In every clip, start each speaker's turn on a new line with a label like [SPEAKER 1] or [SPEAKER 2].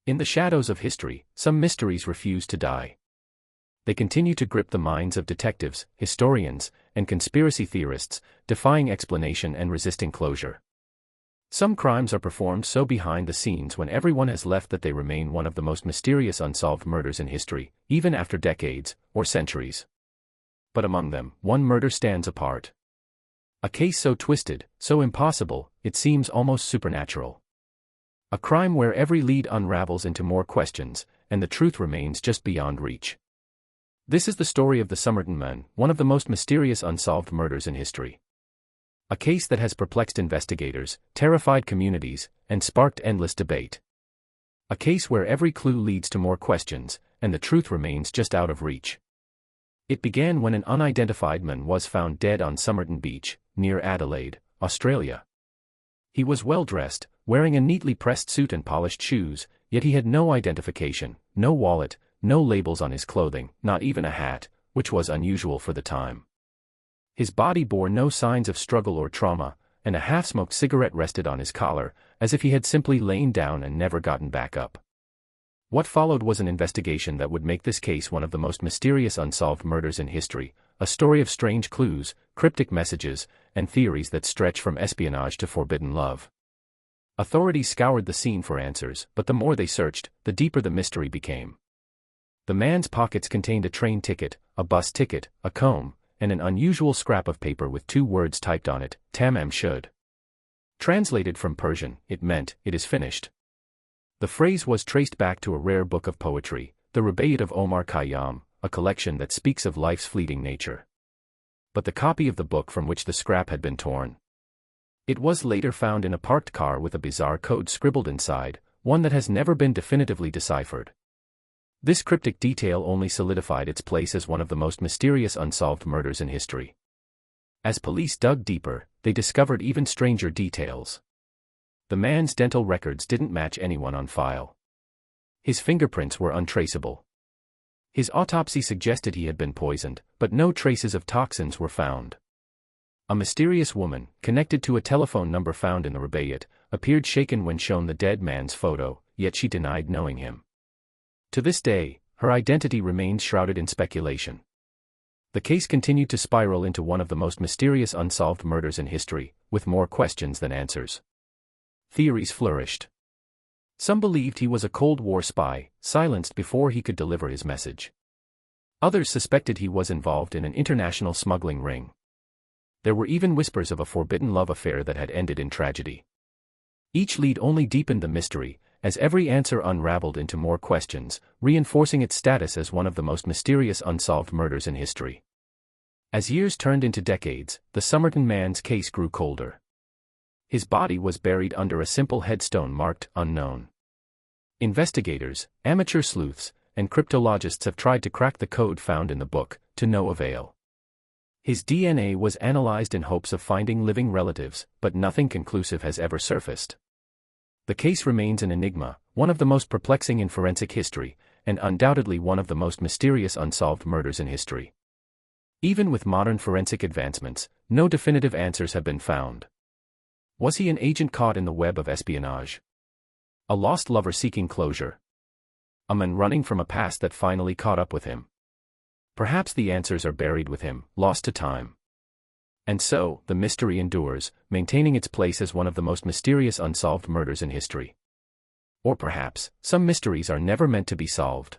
[SPEAKER 1] In the shadows of history, some mysteries refuse to die. They continue to grip the minds of detectives, historians, and conspiracy theorists, defying explanation and resisting closure. Some crimes are performed so behind the scenes when everyone has left that they remain one of the most mysterious unsolved murders in history, even after decades, or centuries. But among them, one murder stands apart. A case so twisted, so impossible, it seems almost supernatural. A crime where every lead unravels into more questions, and the truth remains just beyond reach. This is the story of the Somerton Men, one of the most mysterious unsolved murders in history. A case that has perplexed investigators, terrified communities, and sparked endless debate. A case where every clue leads to more questions, and the truth remains just out of reach. It began when an unidentified man was found dead on Somerton Beach, near Adelaide, Australia. He was well-dressed, wearing a neatly pressed suit and polished shoes, yet he had no identification, no wallet, no labels on his clothing, not even a hat, which was unusual for the time. His body bore no signs of struggle or trauma, and a half-smoked cigarette rested on his collar, as if he had simply lain down and never gotten back up. What followed was an investigation that would make this case one of the most mysterious unsolved murders in history, a story of strange clues, cryptic messages, and theories that stretch from espionage to forbidden love. Authorities scoured the scene for answers, but the more they searched, the deeper the mystery became. The man's pockets contained a train ticket, a bus ticket, a comb, and an unusual scrap of paper with 2 words typed on it, Tamam Shud. Translated from Persian, it meant, "It is finished." The phrase was traced back to a rare book of poetry, the Rubaiyat of Omar Khayyam, a collection that speaks of life's fleeting nature. But the copy of the book from which the scrap had been torn. It was later found in a parked car with a bizarre code scribbled inside, one that has never been definitively deciphered. This cryptic detail only solidified its place as one of the most mysterious unsolved murders in history. As police dug deeper, they discovered even stranger details. The man's dental records didn't match anyone on file. His fingerprints were untraceable. His autopsy suggested he had been poisoned, but no traces of toxins were found. A mysterious woman, connected to a telephone number found in the Rubaiyat, appeared shaken when shown the dead man's photo, yet she denied knowing him. To this day, her identity remains shrouded in speculation. The case continued to spiral into one of the most mysterious unsolved murders in history, with more questions than answers. Theories flourished. Some believed he was a Cold War spy, silenced before he could deliver his message. Others suspected he was involved in an international smuggling ring. There were even whispers of a forbidden love affair that had ended in tragedy. Each lead only deepened the mystery, as every answer unraveled into more questions, reinforcing its status as one of the most mysterious unsolved murders in history. As years turned into decades, the Somerton man's case grew colder. His body was buried under a simple headstone marked "Unknown." Investigators, amateur sleuths, and cryptologists have tried to crack the code found in the book, to no avail. His DNA was analyzed in hopes of finding living relatives, but nothing conclusive has ever surfaced. The case remains an enigma, one of the most perplexing in forensic history, and undoubtedly one of the most mysterious unsolved murders in history. Even with modern forensic advancements, no definitive answers have been found. Was he an agent caught in the web of espionage? A lost lover seeking closure? A man running from a past that finally caught up with him? Perhaps the answers are buried with him, lost to time. And so, the mystery endures, maintaining its place as one of the most mysterious unsolved murders in history. Or perhaps, some mysteries are never meant to be solved.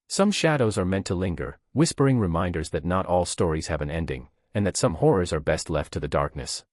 [SPEAKER 1] Some shadows are meant to linger, whispering reminders that not all stories have an ending, and that some horrors are best left to the darkness.